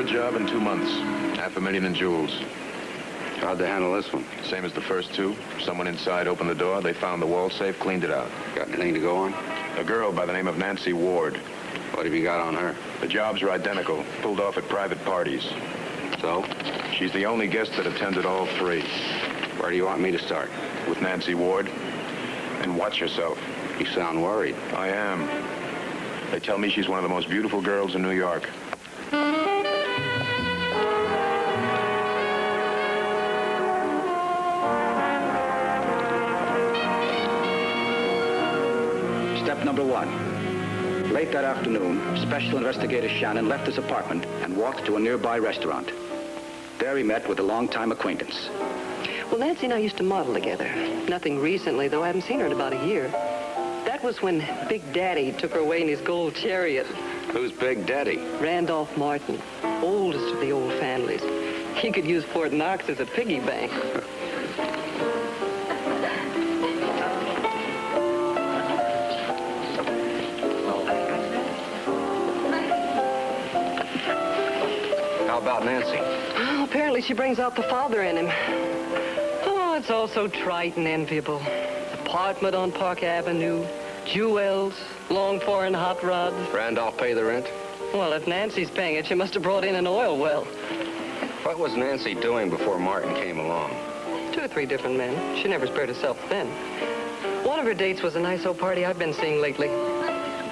third job in 2 months. $500,000 in jewels. How'd they handle this one? Same as the first two. Someone inside opened the door. They found the wall safe, cleaned it out. Got anything to go on? A girl by the name of Nancy Ward. What have you got on her? The jobs are identical. Pulled off at private parties. So? She's the only guest that attended all three. Where do you want me to start? With Nancy Ward. And watch yourself. You sound worried. I am. They tell me she's one of the most beautiful girls in New York. Step number 1. Late that afternoon, Special Investigator Shannon left his apartment and walked to a nearby restaurant. There he met with a longtime acquaintance. Well, Nancy and I used to model together. Nothing recently, though. I haven't seen her in about a year. That was when Big Daddy took her away in his gold chariot. Who's Big Daddy? Randolph Martin, oldest of the old families. He could use Fort Knox as a piggy bank. How about Nancy? Well, apparently she brings out the father in him. Oh, it's all so trite and enviable. Apartment on Park Avenue, jewels, long foreign hot rods. Randolph pay the rent? Well, if Nancy's paying it, she must have brought in an oil well. What was Nancy doing before Martin came along? 2 or 3 different men. She never spared herself thin. One of her dates was a nice old party I've been seeing lately.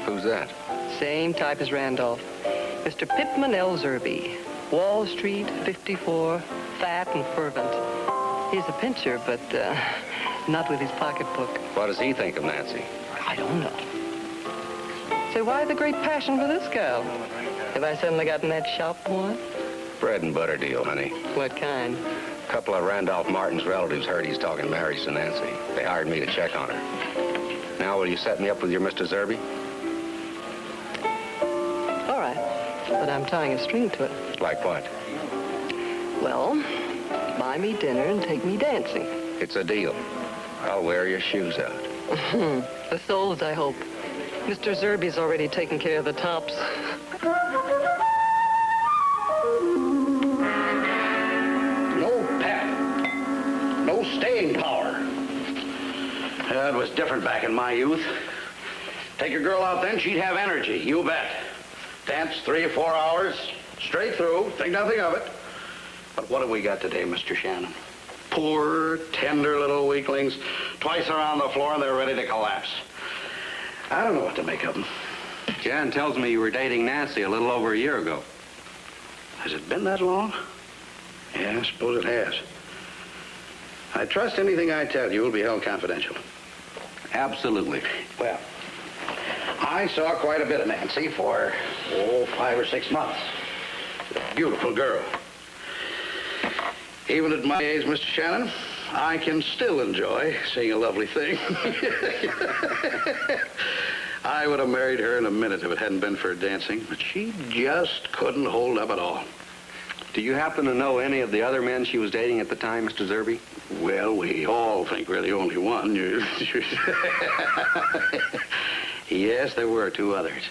Who's that? Same type as Randolph. Mr. Pittman L. Zerby. Wall Street, 54, fat and fervent. He's a pincher, but not with his pocketbook. What does he think of Nancy? I don't know. Say, why the great passion for this gal? Have I suddenly gotten that shop one? Bread and butter deal, honey. What kind? A couple of Randolph Martin's relatives heard he's talking marriage to Nancy. They hired me to check on her. Now, will you set me up with your Mr. Zerby? All right, but I'm tying a string to it. Like what? Well, buy me dinner and take me dancing. It's a deal. I'll wear your shoes out. The soles, I hope. Mr. Zerby's already taken care of the tops. No pep. No staying power. It was different back in my youth. Take a girl out then, she'd have energy, you bet. Dance 3 or 4 hours, straight through, think nothing of it. But what have we got today, Mr. Shannon? Poor, tender little weaklings. Twice around the floor and they're ready to collapse. I don't know what to make of them. Jan tells me you were dating Nancy a little over a year ago. Has it been that long? Yeah, I suppose it has. I trust anything I tell you will be held confidential. Absolutely. Well, I saw quite a bit of Nancy for, 5 or 6 months. A beautiful girl. Even at my age, Mr. Shannon, I can still enjoy seeing a lovely thing. I would have married her in a minute if it hadn't been for her dancing, but she just couldn't hold up at all. Do you happen to know any of the other men she was dating at the time, Mr. Zerby? Well, we all think we're the only one. Yes, there were 2 others.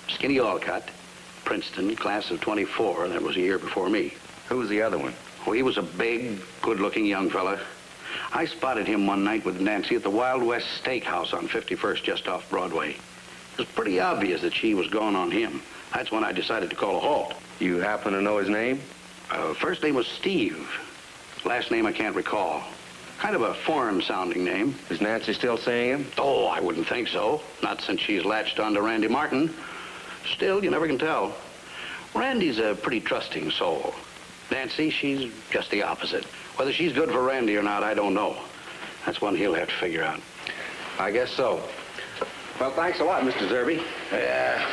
Skinny Alcott, Princeton, class of 24. That was a year before me. Who was the other one? Oh, he was a big, good-looking young fella. I spotted him one night with Nancy at the Wild West Steakhouse on 51st, just off Broadway. It was pretty obvious that she was gone on him. That's when I decided to call a halt. You happen to know his name? First name was Steve. Last name I can't recall. Kind of a foreign-sounding name. Is Nancy still seeing him? Oh, I wouldn't think so. Not since she's latched on to Randy Martin. Still, you never can tell. Randy's a pretty trusting soul. Nancy, she's just the opposite. Whether she's good for Randy or not, I don't know. That's one he'll have to figure out. I guess so. Well, thanks a lot, Mr. Zerby. Yeah,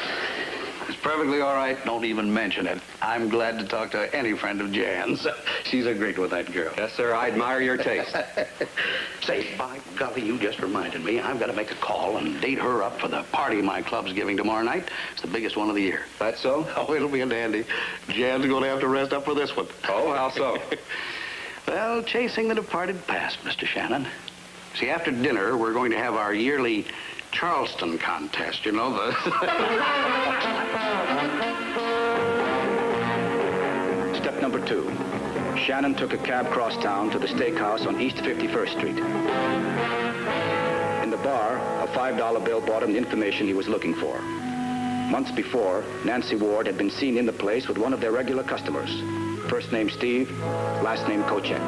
it's perfectly all right. Don't even mention it. I'm glad to talk to any friend of Jan's. She's a great with that girl. Yes, sir. I admire your taste. Say, by golly, you just reminded me. I've got to make a call and date her up for the party my club's giving tomorrow night. It's the biggest one of the year. That's so? Oh, it'll be a dandy. Jan's going to have to rest up for this one. Oh, how so? Well, chasing the departed past, Mr. Shannon. See, after dinner, we're going to have our yearly Charleston contest, you know, the... number 2. Shannon took a cab cross town to the steakhouse on East 51st Street. In the bar, a $5 bill brought him the information he was looking for. Months before, Nancy Ward had been seen in the place with one of their regular customers. First name Steve, last name Kochek.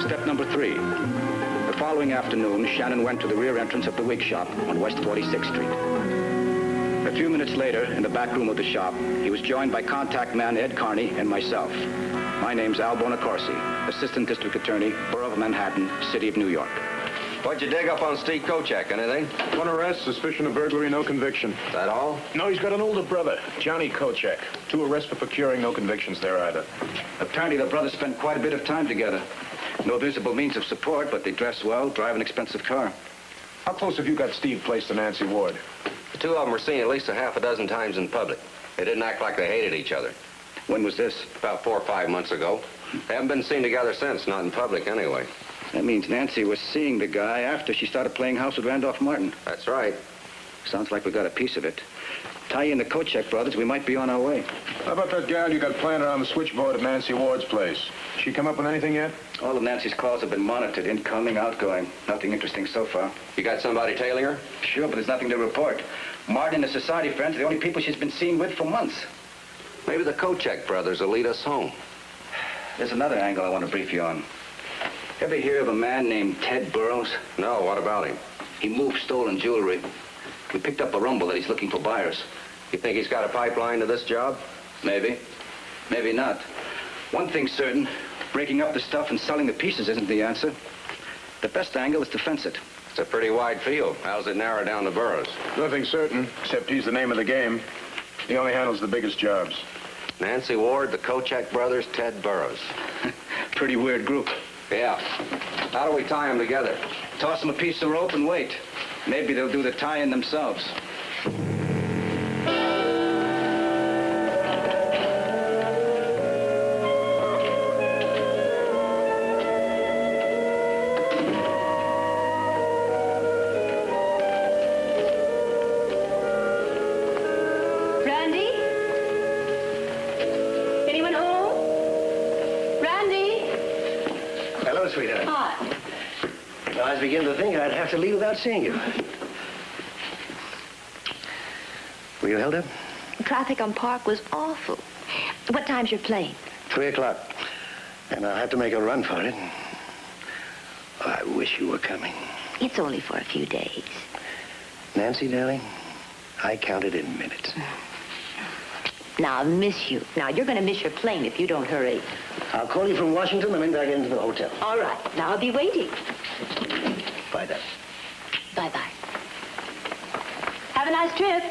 Step number 3. The following afternoon, Shannon went to the rear entrance of the wig shop on West 46th Street. A few minutes later, in the back room of the shop, he was joined by contact man Ed Carney and myself. My name's Al Bonacorsi, Assistant District Attorney, Borough of Manhattan, City of New York. What'd you dig up on Steve Kochek? Anything? One arrest, suspicion of burglary, no conviction. That all? No, he's got an older brother, Johnny Kochek. 2 arrests for procuring, no convictions there either. Apparently, the brothers spent quite a bit of time together. No visible means of support, but they dress well, drive an expensive car. How close have you got Steve placed to Nancy Ward? The 2 of them were seen at least a half a dozen times in public. They didn't act like they hated each other. When was this? About 4 or 5 months ago. They haven't been seen together since, not in public anyway. That means Nancy was seeing the guy after she started playing house with Randolph Martin. That's right. Sounds like we got a piece of it. Tie in the Kochek brothers, we might be on our way. How about that gal you got planted on the switchboard at Nancy Ward's place? She come up with anything yet? All of Nancy's calls have been monitored, incoming, outgoing. Nothing interesting so far. You got somebody tailing her? Sure, but there's nothing to report. Martin and his society friends are the only people she's been seen with for months. Maybe the Kochek brothers will lead us home. There's another angle I want to brief you on. Ever hear of a man named Ted Burroughs? No, what about him? He moved stolen jewelry. We picked up a rumble that he's looking for buyers. You think he's got a pipeline to this job? Maybe. Maybe not. One thing's certain. Breaking up the stuff and selling the pieces isn't the answer. The best angle is to fence it. It's a pretty wide field. How's it narrow down to Burroughs? Nothing certain, except he's the name of the game. He only handles the biggest jobs. Nancy Ward, the Kochek brothers, Ted Burroughs. Pretty weird group. Yeah. How do we tie them together? Toss them a piece of rope and wait. Maybe they'll do the tying themselves. Randy? Anyone home? Randy? Hello, sweetheart. Hi. I was beginning to think I'd have to leave without seeing you. Were you held up? Traffic on Park was awful. What time's your plane? 3 o'clock. And I'll have to make a run for it. I wish you were coming. It's only for a few days. Nancy, darling, I counted in minutes. Now, I'll miss you. Now, you're going to miss your plane if you don't hurry. I'll call you from Washington and then back into the hotel. All right. Now, I'll be waiting. Bye, then. Bye-bye. Have a nice trip.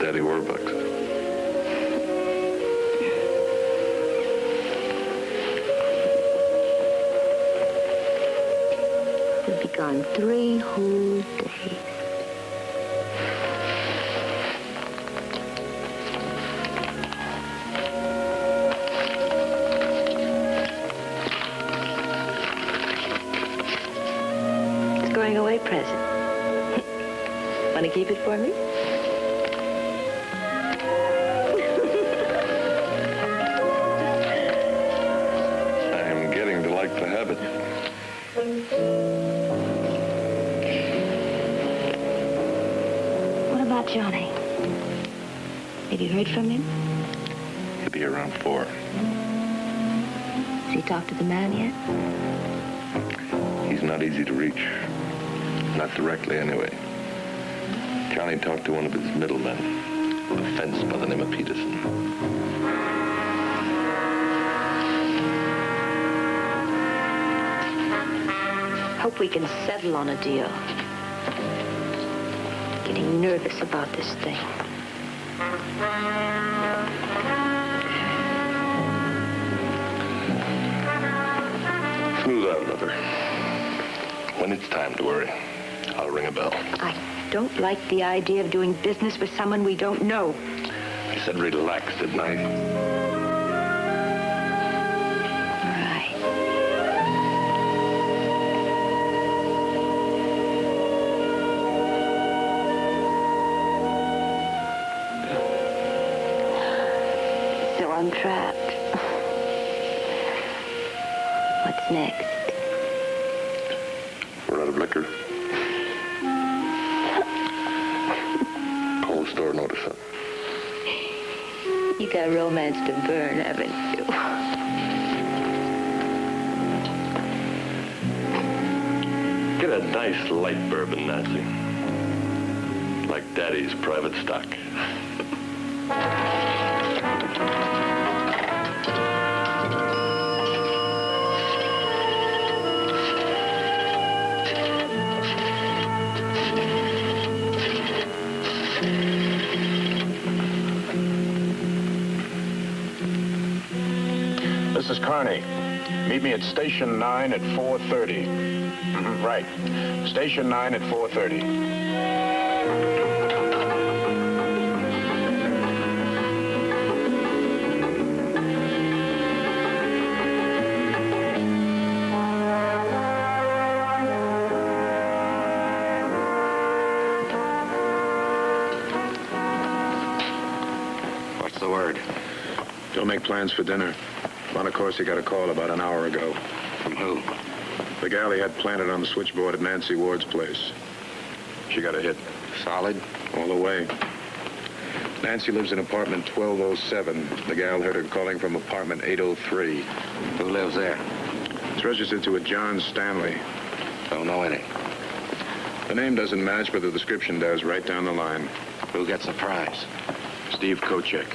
Daddy Warbucks. We'll be gone 3 whole days. It's going away present. Want to keep it for me? I'm getting to like the habit. What about Johnny? Have you heard from him? He'll be around 4. Has he talked to the man yet? He's not easy to reach. Not directly, anyway. Johnny talked to one of his middlemen, a fence by the name of Peterson. Hope we can settle on a deal. Getting nervous about this thing. Smooth out, Mother. When it's time to worry, I'll ring a bell. I don't like the idea of doing business with someone we don't know. I said relax, didn't I? Right. So I'm trapped. What's next? We're out of liquor. Call the store, notice it. You got romance to burn, haven't you? Get a nice light bourbon, Nancy. Like Daddy's private stock. This is Carney. Meet me at Station 9 at 4:30. Right. Station 9 at 4:30. What's the word? Don't make plans for dinner. Bonacorsi got a call about an hour ago. From who? The gal he had planted on the switchboard at Nancy Ward's place. She got a hit. Solid? All the way. Nancy lives in apartment 1207. The gal heard her calling from apartment 803. Who lives there? It's registered to a John Stanley. Don't know any. The name doesn't match, but the description does, right down the line. Who gets the prize? Steve Kochek.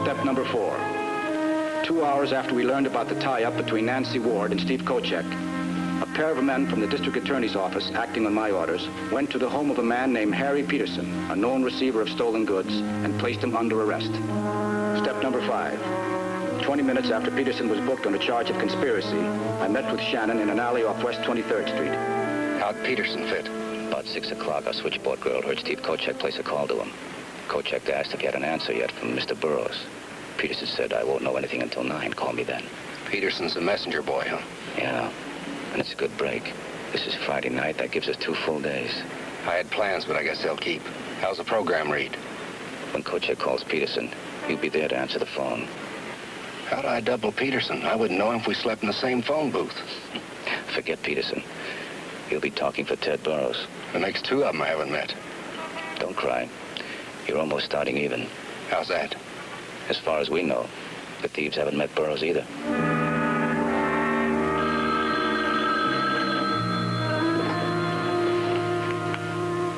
Step number 4. 2 hours after we learned about the tie-up between Nancy Ward and Steve Kochek, a pair of men from the district attorney's office, acting on my orders, went to the home of a man named Harry Peterson, a known receiver of stolen goods, and placed him under arrest. Step number 5. 20 minutes after Peterson was booked on a charge of conspiracy, I met with Shannon in an alley off West 23rd Street. How'd Peterson fit? About 6 o'clock, our switchboard girl heard Steve Kochek place a call to him. Kochek asked if he had an answer yet from Mr. Burroughs. Peterson said, I won't know anything until 9. Call me then. Peterson's the messenger boy, huh? Yeah, and it's a good break. This is Friday night. That gives us 2 full days. I had plans, but I guess they'll keep. How's the program read? When Kochek calls Peterson, he'll be there to answer the phone. How'd I double Peterson? I wouldn't know him if we slept in the same phone booth. Forget Peterson. He'll be talking for Ted Burroughs. The next 2 of them I haven't met. Don't cry. You're almost starting even. How's that? As far as we know, the thieves haven't met Burroughs either.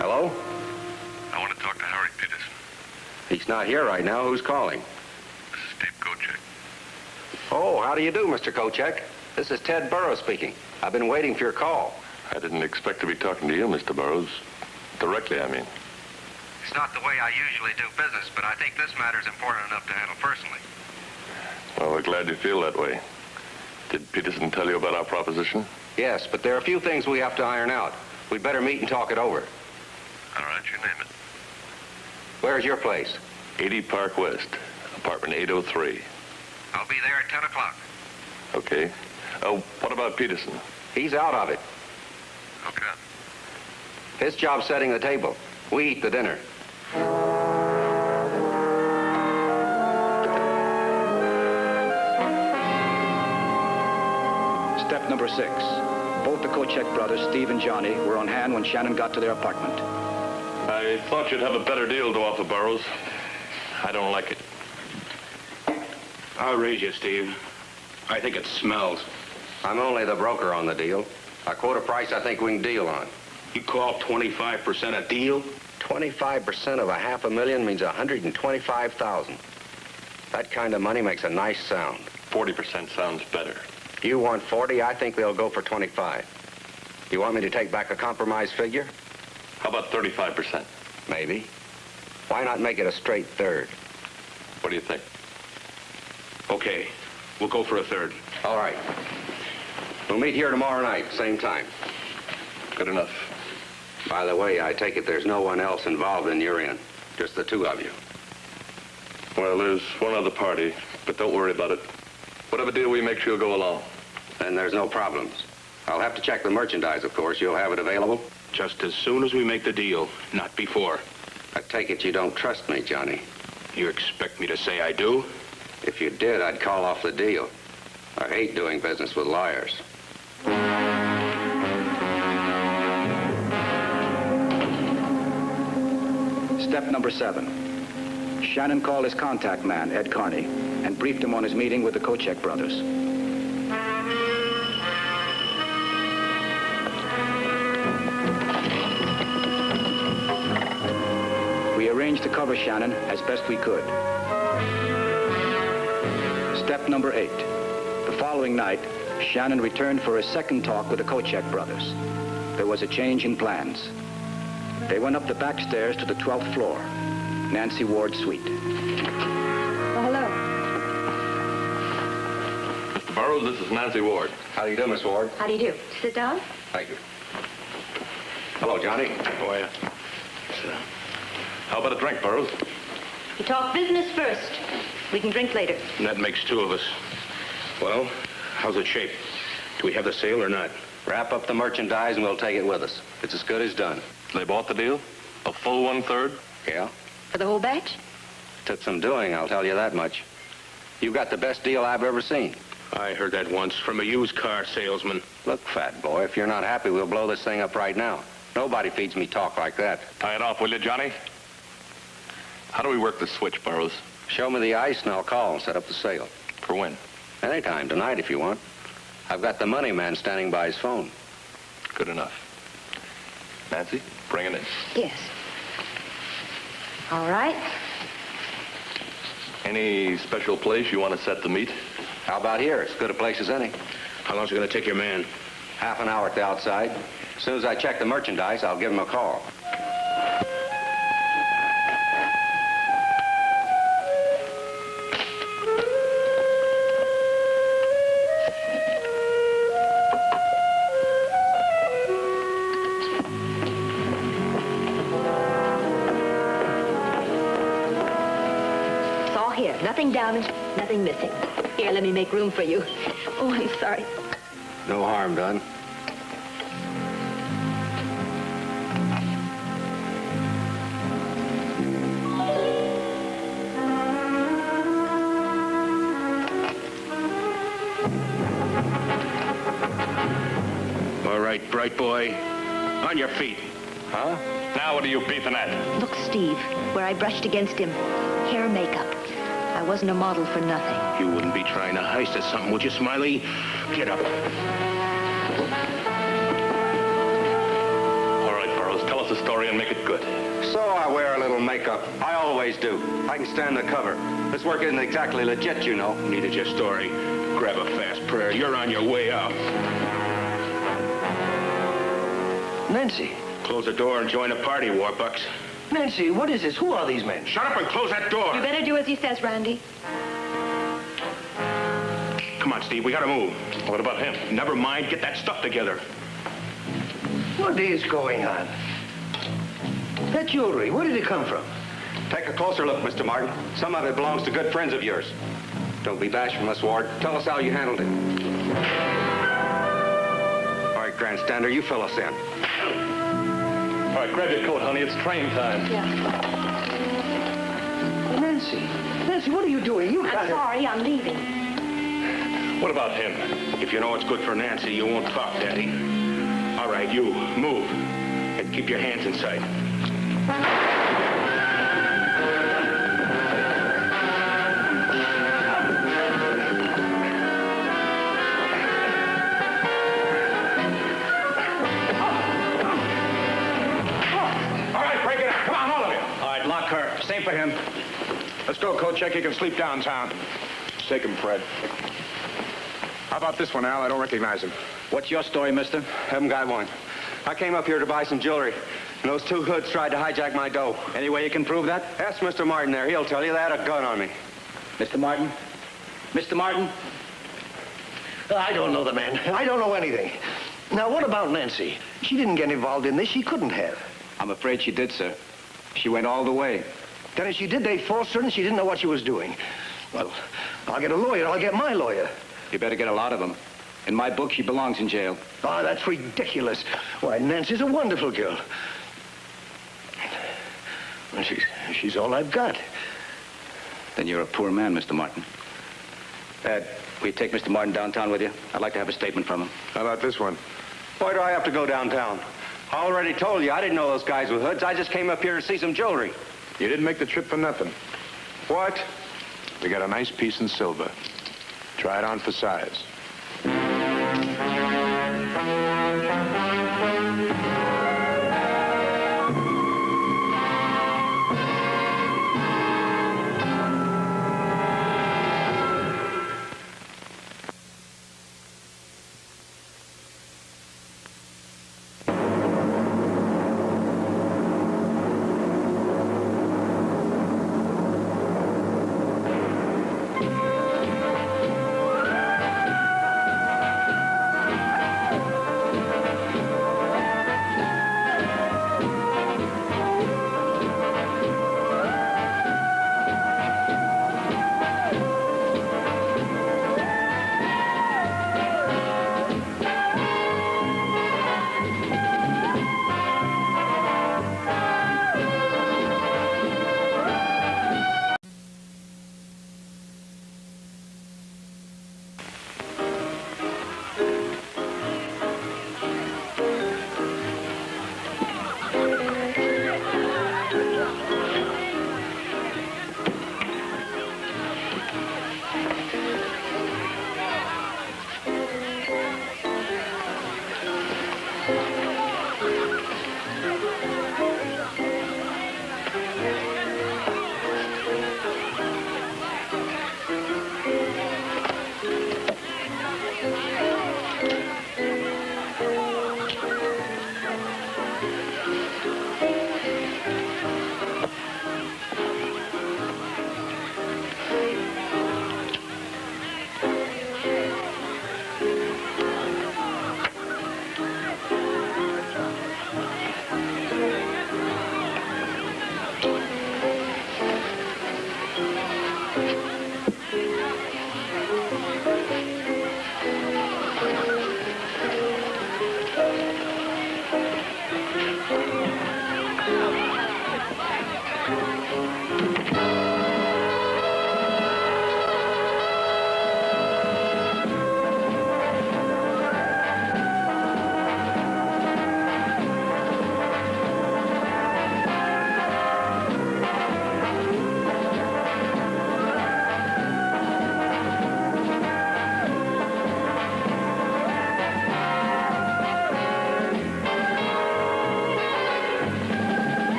Hello? I want to talk to Harry Peterson. He's not here right now. Who's calling? Oh, how do you do, Mr. Kochek? This is Ted Burrows speaking. I've been waiting for your call. I didn't expect to be talking to you, Mr. Burrows. Directly, I mean. It's not the way I usually do business, but I think this matter's important enough to handle personally. Well, we're glad you feel that way. Did Peterson tell you about our proposition? Yes, but there are a few things we have to iron out. We'd better meet and talk it over. All right, you name it. Where's your place? 80 Park West, apartment 803. I'll be there at 10 o'clock. Okay. Oh, what about Peterson? He's out of it. Okay. His job's setting the table. We eat the dinner. Step number 6. Both the Kochek brothers, Steve and Johnny, were on hand when Shannon got to their apartment. I thought you'd have a better deal to offer, Burrows. I don't like it. I'll raise you, Steve. I think it smells. I'm only the broker on the deal. I quote a price I think we can deal on. You call 25% a deal? 25% of $500,000 means $125,000. That kind of money makes a nice sound. 40% sounds better. You want 40, I think they'll go for 25. You want me to take back a compromise figure? How about 35%? Maybe. Why not make it a straight third? What do you think? Okay, we'll go for a third. All right. We'll meet here tomorrow night, same time. Good enough. By the way, I take it there's no one else involved in your end. Just the two of you. Well, there's one other party, but don't worry about it. Whatever deal we make, she'll go along. Then there's no problems. I'll have to check the merchandise, of course. You'll have it available? Just as soon as we make the deal, not before. I take it you don't trust me, Johnny. You expect me to say I do? If you did, I'd call off the deal. I hate doing business with liars. Step number 7. Shannon called his contact man, Ed Carney, and briefed him on his meeting with the Kochek brothers. We arranged to cover Shannon as best we could. Step number 8. The following night, Shannon returned for a second talk with the Kochek brothers. There was a change in plans. They went up the back stairs to the 12th floor, Nancy Ward's suite. Oh, hello. Mr. Burrows, this is Nancy Ward. How do you do, Miss Ward? How do you do? Sit down. Thank you. Hello, Johnny. How are you? How about a drink, Burrows? You talk business first. We can drink later. And that makes two of us. Well, how's it shaped? Do we have the sale or not? Wrap up the merchandise and we'll take it with us. It's as good as done. They bought the deal? A full 1/3? Yeah? For the whole batch? Took some doing, I'll tell you that much. You got the best deal I've ever seen. I heard that once from a used car salesman. Look, fat boy, if you're not happy, we'll blow this thing up right now. Nobody feeds me talk like that. Tie it off, will you, Johnny? How do we work the switch, Burrows? Show me the ice and I'll call and set up the sale. For when? Anytime, tonight if you want. I've got the money man standing by his phone. Good enough. Nancy, bring it in. Yes. All right. Any special place you want to set the meet? How about here? As good a place as any. How long's it going to take your man? Half an hour at the outside. As soon as I check the merchandise, I'll give him a call. Nothing damaged, nothing missing. Here, let me make room for you. Oh, I'm sorry. No harm done. All right, bright boy. On your feet. Huh? Now what are you beefing at? Look, Steve, where I brushed against him. Hair and makeup. I wasn't a model for nothing. You wouldn't be trying to heist at something, would you, Smiley? Get up. All right, Burrows, tell us the story and make it good. So I wear a little makeup. I always do. I can stand the cover. This work isn't exactly legit, you know. Needed your story. Grab a fast prayer. You're on your way out. Nancy. Close the door and join the party, Warbucks. Nancy, what is this? Who are these men? Shut up and close that door. You better do as he says, Randy. Come on, Steve. We gotta move. What about him? Never mind. Get that stuff together. What is going on? That jewelry, where did it come from? Take a closer look, Mr. Martin. Some of it belongs to good friends of yours. Don't be bashful, Miss Ward. Tell us how you handled it. All right, grandstander, you fill us in. All right, grab your coat, honey. It's train time. Nancy. Nancy, what are you doing? You I'm gotta... sorry, I'm leaving. What about him? If you know what's good for Nancy, you won't talk, Daddy. All right, you, move. And keep your hands inside. All right, break it up. Come on, all of you. All right, lock her. Same for him. Let's go, Kochek. You can sleep downtown. Take him, Fred. How about this one, Al? I don't recognize him. What's your story, mister? Haven't got one. I came up here to buy some jewelry, and those two hoods tried to hijack my dough. Any way you can prove that? Ask Mr. Martin there. He'll tell you they had a gun on me. Mr. Martin? Mr. Martin? I don't know the man. I don't know anything. Now, what about Nancy? She didn't get involved in this. She couldn't have. I'm afraid she did, sir. She went all the way. Then if she did, they forced her and she didn't know what she was doing. Well, I'll get a lawyer. I'll get my lawyer. You better get a lot of them. In my book, she belongs in jail. Oh, that's ridiculous. Why, Nancy's a wonderful girl. Well, she's all I've got. Then you're a poor man, Mr. Martin. Ed, will you take Mr. Martin downtown with you? I'd like to have a statement from him. How about this one? Why do I have to go downtown? I already told you I didn't know those guys with hoods. I just came up here to see some jewelry. You didn't make the trip for nothing. What? We got a nice piece in silver. Try it on for size.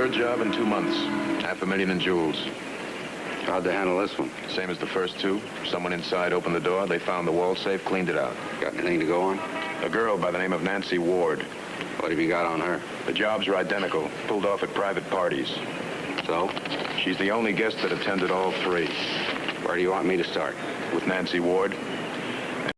Third job in 2 months. $500,000 in jewels. How'd they handle this one? Same as the first two. Someone inside opened the door. They found the wall safe, cleaned it out. Got anything to go on? A girl by the name of Nancy Ward. What have you got on her? The jobs are identical. Pulled off at private parties. So? She's the only guest that attended all three. Where do you want me to start? With Nancy Ward.